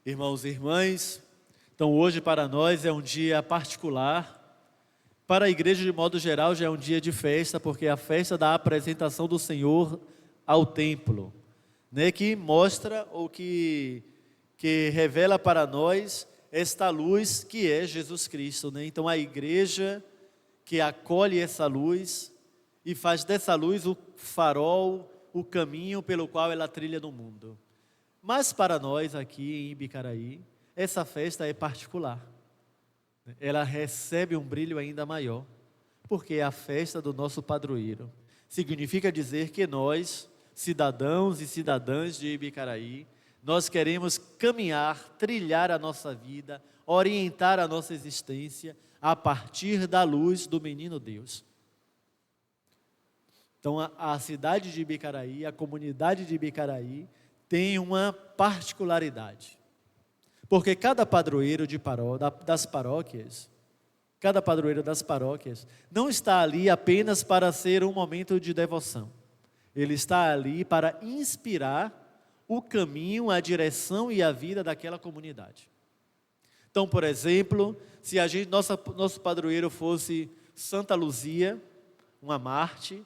Irmãos e irmãs, então hoje para nós é um dia particular, para a igreja de modo geral já é um dia de festa, porque é a festa da apresentação do Senhor ao templo, né, que mostra ou que revela para nós esta luz que é Jesus Cristo, né? Então a igreja que acolhe essa luz e faz dessa luz o farol, o caminho pelo qual ela trilha no mundo. Mas para nós aqui em Ibicaraí, essa festa é particular. Ela recebe um brilho ainda maior, porque é a festa do nosso padroeiro. Significa dizer que nós, cidadãos e cidadãs de Ibicaraí, nós queremos caminhar, trilhar a nossa vida, orientar a nossa existência a partir da luz do menino Deus. Então a cidade de Ibicaraí, a comunidade de Ibicaraí, tem uma particularidade, porque cada padroeiro das paróquias, cada padroeiro das paróquias, não está ali apenas para ser um momento de devoção, ele está ali para inspirar o caminho, a direção e a vida daquela comunidade. Então, por exemplo, se nosso padroeiro fosse Santa Luzia, uma Marte,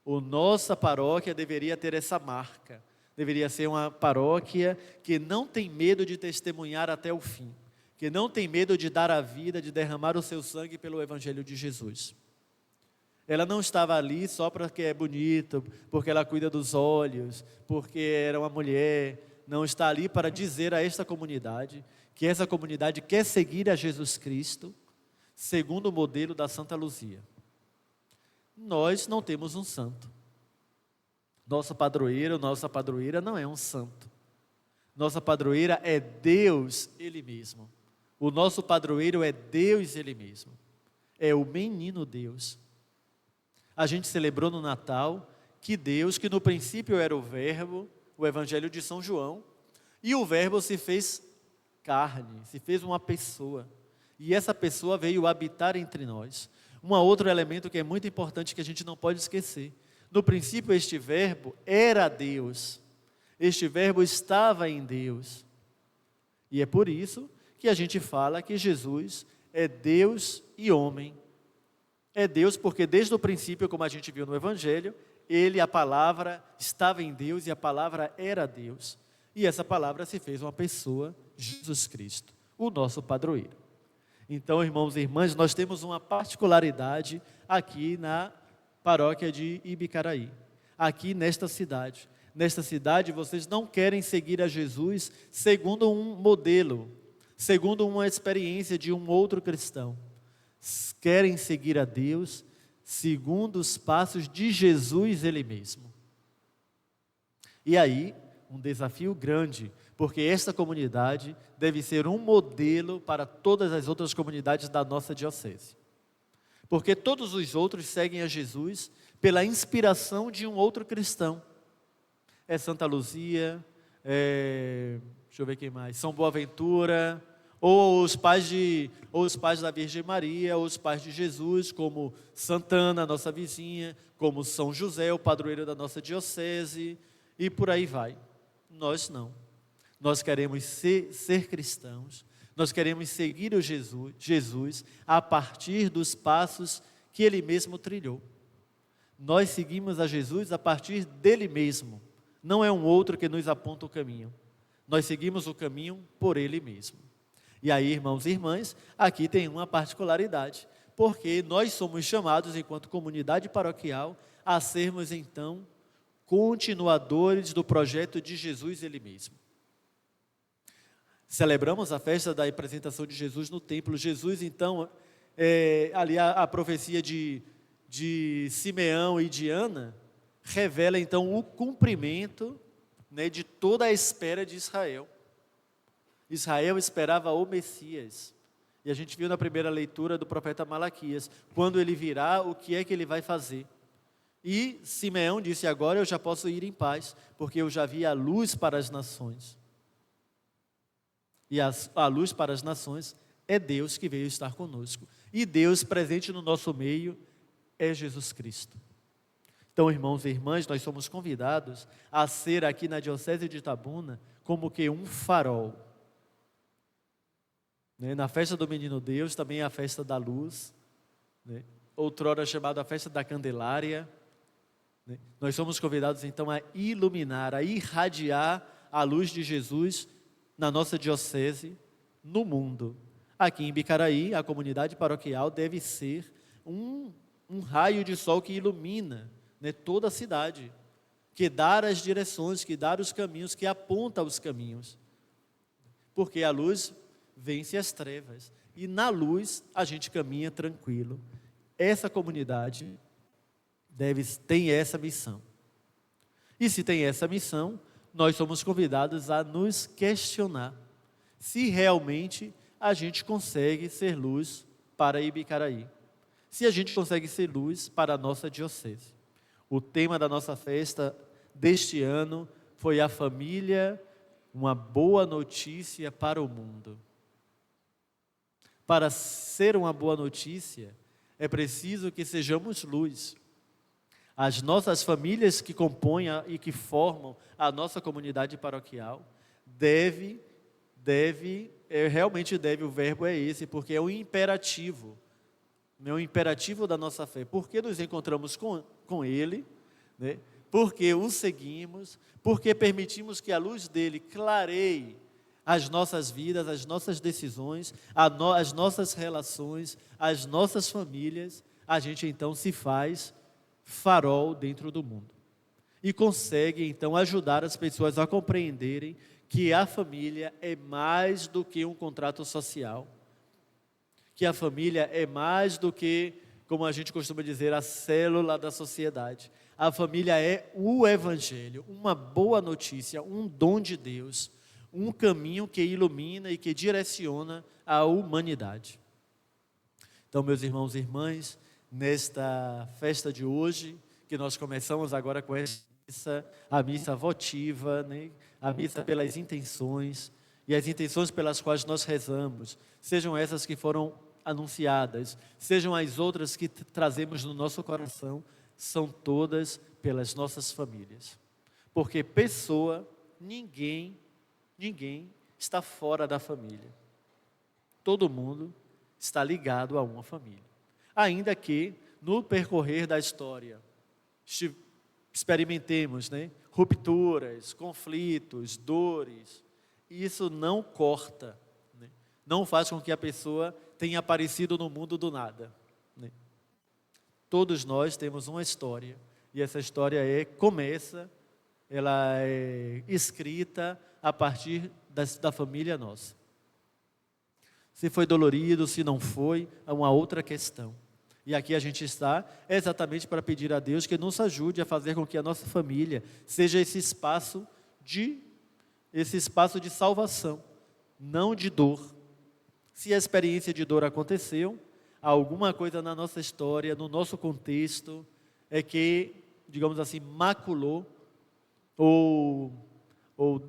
a nossa paróquia deveria ter essa marca. Deveria ser uma paróquia que não tem medo de testemunhar até o fim, que não tem medo de dar a vida, de derramar o seu sangue pelo Evangelho de Jesus. Ela não estava ali só porque é bonita, porque ela cuida dos olhos, porque era uma mulher. Não, está ali para dizer a esta comunidade que essa comunidade quer seguir a Jesus Cristo, segundo o modelo da Santa Luzia. Nós não temos um santo. Nosso padroeiro, nossa padroeira não é um santo. Nossa padroeira é Deus Ele mesmo. O nosso padroeiro é Deus Ele mesmo. É o menino Deus. A gente celebrou no Natal que Deus, que no princípio era o Verbo, o Evangelho de São João, e o Verbo se fez carne, se fez uma pessoa. E essa pessoa veio habitar entre nós. Um outro elemento que é muito importante que a gente não pode esquecer. No princípio este verbo era Deus, este verbo estava em Deus, e é por isso que a gente fala que Jesus é Deus e homem. É Deus porque desde o princípio, como a gente viu no Evangelho, a palavra estava em Deus e a palavra era Deus, e essa palavra se fez uma pessoa, Jesus Cristo, o nosso padroeiro. Então, irmãos e irmãs, nós temos uma particularidade aqui na paróquia de Ibicaraí, aqui nesta cidade. Nesta cidade vocês não querem seguir a Jesus segundo um modelo, segundo uma experiência de um outro cristão. Querem seguir a Deus segundo os passos de Jesus Ele mesmo. E aí, um desafio grande, porque esta comunidade deve ser um modelo para todas as outras comunidades da nossa diocese. Porque todos os outros seguem a Jesus pela inspiração de um outro cristão. É Santa Luzia, deixa eu ver quem mais, São Boaventura, ou os pais da Virgem Maria, ou os pais de Jesus, como Santana, nossa vizinha, como São José, o padroeiro da nossa diocese, e por aí vai. Nós não. Nós queremos ser cristãos. Nós queremos seguir o Jesus a partir dos passos que Ele mesmo trilhou. Nós seguimos a Jesus a partir dele mesmo. Não é um outro que nos aponta o caminho. Nós seguimos o caminho por Ele mesmo. E aí, irmãos e irmãs, aqui tem uma particularidade, porque nós somos chamados, enquanto comunidade paroquial, a sermos então continuadores do projeto de Jesus Ele mesmo. Celebramos a festa da apresentação de Jesus no templo. Jesus, então, ali a profecia de Simeão e de Ana, revela, então, o cumprimento, né, de toda a espera de Israel. Israel esperava o Messias. E a gente viu na primeira leitura do profeta Malaquias, quando ele virá, o que é que ele vai fazer? E Simeão disse, agora eu já posso ir em paz, porque eu já vi a luz para as nações. E a luz para as nações é Deus que veio estar conosco. E Deus presente no nosso meio é Jesus Cristo. Então, irmãos e irmãs, nós somos convidados a ser aqui na Diocese de Itabuna como que um farol. né? Na festa do Menino Deus também é a festa da luz, né? Outrora chamada a festa da Candelária, né? Nós somos convidados então a iluminar, a irradiar a luz de Jesus na nossa diocese, no mundo. Aqui em Bicaraí, a comunidade paroquial deve ser um raio de sol que ilumina, né, toda a cidade, que dá as direções, que dá os caminhos, que aponta os caminhos. Porque a luz vence as trevas. E na luz a gente caminha tranquilo. Essa comunidade tem essa missão. E se tem essa missão, nós somos convidados a nos questionar se realmente a gente consegue ser luz para Ibicaraí. Se a gente consegue ser luz para a nossa diocese. O tema da nossa festa deste ano foi a família, uma boa notícia para o mundo. Para ser uma boa notícia, é preciso que sejamos luz. As nossas famílias que compõem e que formam a nossa comunidade paroquial realmente deve, o verbo é esse, porque é um imperativo da nossa fé, porque nos encontramos com Ele, né? Porque o seguimos, porque permitimos que a luz dele clareie as nossas vidas, as nossas decisões, as nossas relações, as nossas famílias, a gente então se faz farol dentro do mundo. E consegue então ajudar as pessoas a compreenderem que a família é mais do que um contrato social, que a família é mais do que, como a gente costuma dizer, a célula da sociedade. A família é o Evangelho, uma boa notícia, um dom de Deus, um caminho que ilumina e que direciona a humanidade. Então, meus irmãos e irmãs, nesta festa de hoje, que nós começamos agora com a missa votiva, né? A missa pelas intenções, e as intenções pelas quais nós rezamos, sejam essas que foram anunciadas, sejam as outras que trazemos no nosso coração, são todas pelas nossas famílias. Porque ninguém está fora da família. Todo mundo está ligado a uma família. Ainda que no percorrer da história experimentemos, né, rupturas, conflitos, dores, isso não corta, né, não faz com que a pessoa tenha aparecido no mundo do nada, né. Todos nós temos uma história, e essa história ela é escrita a partir da família nossa. Se foi dolorido, se não foi, é uma outra questão. E aqui a gente está exatamente para pedir a Deus que nos ajude a fazer com que a nossa família seja esse espaço de salvação, não de dor. Se a experiência de dor aconteceu, alguma coisa na nossa história, no nosso contexto, é que, digamos assim, maculou ou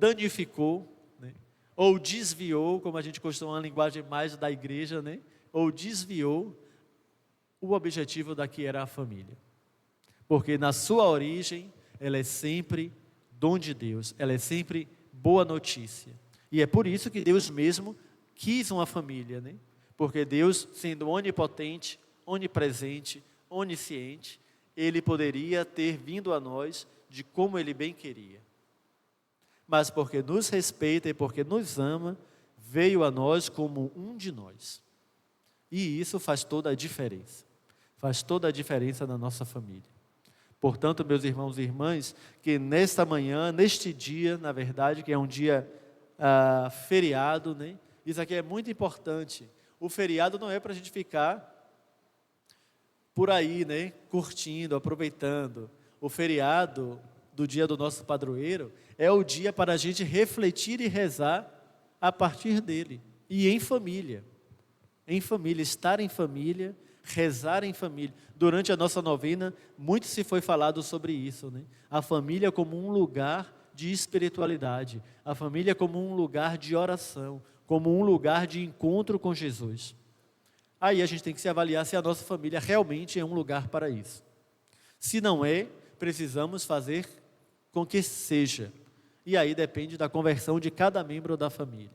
danificou, né? Ou desviou, como a gente costuma uma linguagem mais da igreja, né? Ou desviou o objetivo da que era a família. Porque na sua origem, ela é sempre dom de Deus, ela é sempre boa notícia. E é por isso que Deus mesmo quis uma família, né? Porque Deus, sendo onipotente, onipresente, onisciente, Ele poderia ter vindo a nós de como Ele bem queria. Mas porque nos respeita e porque nos ama, veio a nós como um de nós. E isso faz toda a diferença. Faz toda a diferença na nossa família. Portanto, meus irmãos e irmãs, que nesta manhã, neste dia, na verdade, que é um dia feriado, né? Isso aqui é muito importante. O feriado não é para a gente ficar por aí, né? Curtindo, aproveitando. O feriado do dia do nosso padroeiro é o dia para a gente refletir e rezar a partir dele. E em família. Em família, estar em família, rezar em família. Durante a nossa novena, muito se foi falado sobre isso, né? A família como um lugar de espiritualidade, a família como um lugar de oração, como um lugar de encontro com Jesus. Aí a gente tem que se avaliar se a nossa família realmente é um lugar para isso. Se não é, precisamos fazer com que seja. E aí depende da conversão de cada membro da família,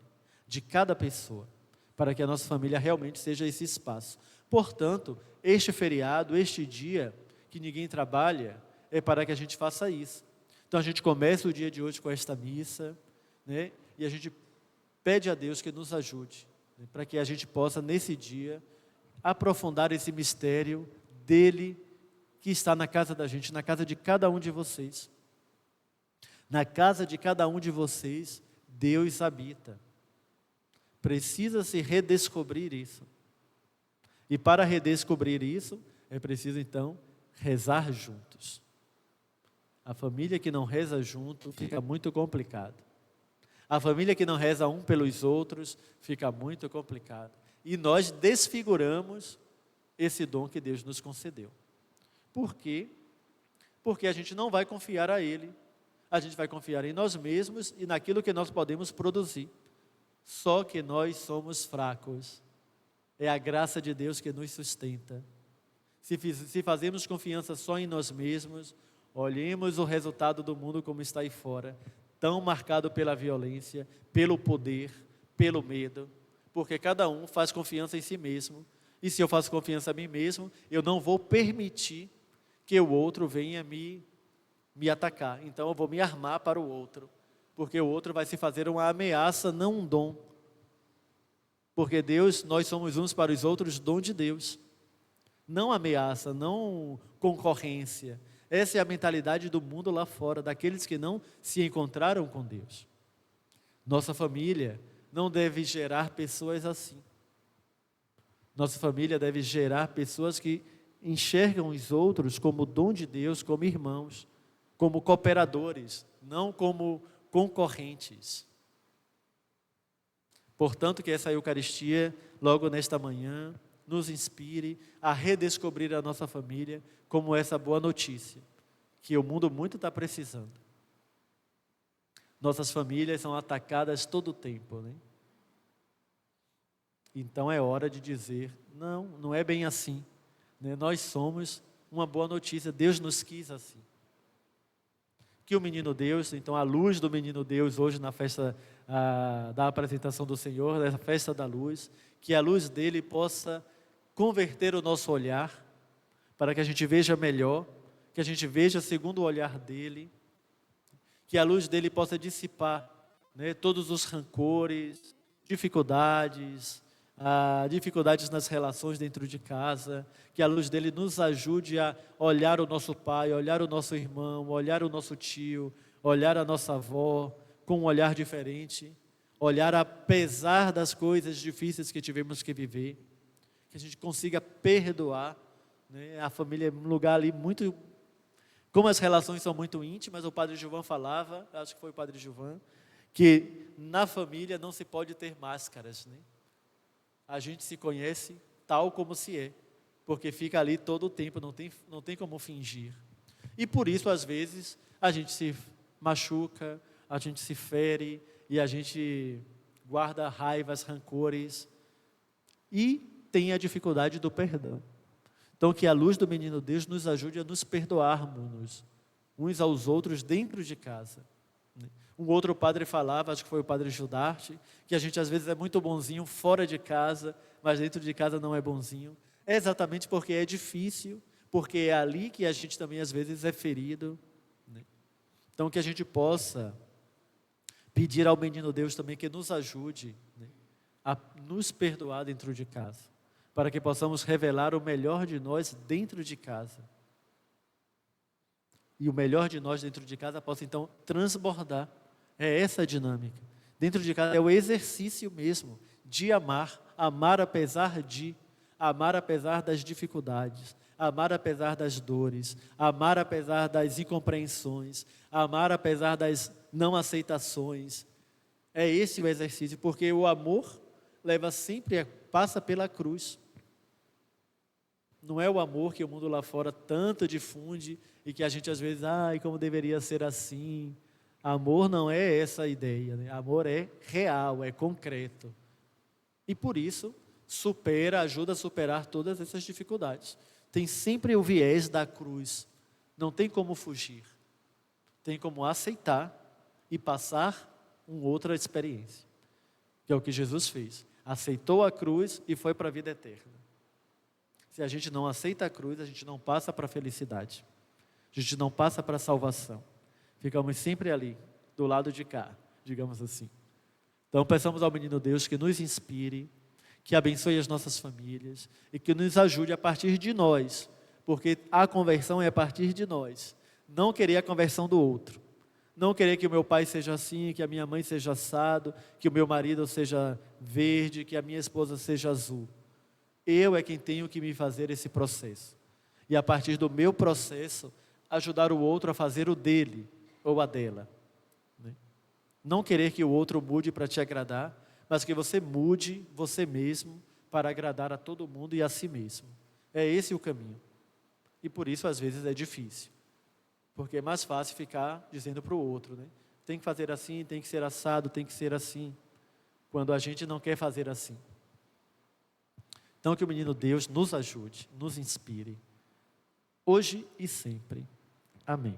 de cada pessoa. para que a nossa família realmente seja esse espaço. Portanto, este feriado, este dia que ninguém trabalha, é para que a gente faça isso. Então a gente começa o dia de hoje com esta missa, né? E a gente pede a Deus que nos ajude, né? Para que a gente possa, nesse dia, aprofundar esse mistério dele que está na casa da gente, na casa de cada um de vocês. Na casa de cada um de vocês, Deus habita. Precisa se redescobrir isso. E para redescobrir isso, é preciso então rezar juntos. A família que não reza junto fica muito complicado. A família que não reza um pelos outros fica muito complicado. E nós desfiguramos esse dom que Deus nos concedeu. Por quê? Porque a gente não vai confiar a Ele. A gente vai confiar em nós mesmos e naquilo que nós podemos produzir. Só que nós somos fracos. É a graça de Deus que nos sustenta. Se fazemos confiança só em nós mesmos, olhemos o resultado do mundo como está aí fora, tão marcado pela violência, pelo poder, pelo medo, porque cada um faz confiança em si mesmo, e se eu faço confiança a mim mesmo, eu não vou permitir que o outro venha me atacar, então eu vou me armar para o outro, porque o outro vai se fazer uma ameaça, não um dom, porque Deus, nós somos uns para os outros, dom de Deus, não ameaça, não concorrência. Essa é a mentalidade do mundo lá fora, daqueles que não se encontraram com Deus. Nossa família não deve gerar pessoas assim. Nossa família deve gerar pessoas que enxergam os outros como dom de Deus, como irmãos, como cooperadores, não como concorrentes. Portanto, que essa Eucaristia, logo nesta manhã, nos inspire a redescobrir a nossa família como essa boa notícia, que o mundo muito está precisando. Nossas famílias são atacadas todo o tempo, né? Então é hora de dizer, não é bem assim, né? Nós somos uma boa notícia, Deus nos quis assim. Que o menino Deus, então a luz do menino Deus hoje na festa da apresentação do Senhor, nessa festa da luz, que a luz dele possa converter o nosso olhar, para que a gente veja melhor, que a gente veja segundo o olhar dele, que a luz dele possa dissipar, né, todos os rancores, dificuldades nas relações dentro de casa, que a luz dele nos ajude a olhar o nosso pai, olhar o nosso irmão, olhar o nosso tio, olhar a nossa avó com um olhar diferente, olhar apesar das coisas difíceis que tivemos que viver, que a gente consiga perdoar, né? A família é um lugar ali muito... Como as relações são muito íntimas, o Padre Gilvan falava, acho que foi o Padre Gilvan, que na família não se pode ter máscaras, né? A gente se conhece tal como se é, porque fica ali todo o tempo, não tem como fingir. E por isso, às vezes, a gente se machuca, a gente se fere, e a gente guarda raivas, rancores, e tem a dificuldade do perdão. Então, que a luz do menino Deus nos ajude a nos perdoarmos uns aos outros dentro de casa. Um outro padre falava, acho que foi o Padre Judarte, que a gente às vezes é muito bonzinho fora de casa, mas dentro de casa não é bonzinho. É exatamente porque é difícil, porque é ali que a gente também às vezes é ferido, né? Então, que a gente possa pedir ao menino Deus também que nos ajude, né, a nos perdoar dentro de casa, para que possamos revelar o melhor de nós dentro de casa. E o melhor de nós dentro de casa possa então transbordar. É essa a dinâmica. Dentro de casa é o exercício mesmo de amar, amar apesar das dificuldades, amar apesar das dores, amar apesar das incompreensões, amar apesar das não aceitações. É esse o exercício, porque o amor passa pela cruz. Não é o amor que o mundo lá fora tanto difunde e que a gente às vezes, como deveria ser assim. Amor não é essa a ideia, né? Amor é real, é concreto. E por isso, ajuda a superar todas essas dificuldades. Tem sempre o viés da cruz. Não tem como fugir. Tem como aceitar e passar uma outra experiência. Que é o que Jesus fez. aceitou a cruz e foi para a vida eterna. Se a gente não aceita a cruz, a gente não passa para a felicidade. A gente não passa para a salvação. Ficamos sempre ali, do lado de cá, digamos assim. Então, peçamos ao menino Deus que nos inspire, que abençoe as nossas famílias e que nos ajude a partir de nós, porque a conversão é a partir de nós. Não querer a conversão do outro. Não querer que o meu pai seja assim, que a minha mãe seja assado, que o meu marido seja verde, que a minha esposa seja azul. Eu é quem tenho que me fazer esse processo. E a partir do meu processo, ajudar o outro a fazer o dele ou a dela. Não querer que o outro mude para te agradar, mas que você mude você mesmo para agradar a todo mundo e a si mesmo. É esse o caminho. E por isso, às vezes, é difícil. Porque é mais fácil ficar dizendo para o outro, né? Tem que fazer assim, tem que ser assado, tem que ser assim. Quando a gente não quer fazer assim. Então, que o menino Deus nos ajude, nos inspire. Hoje e sempre. Amém.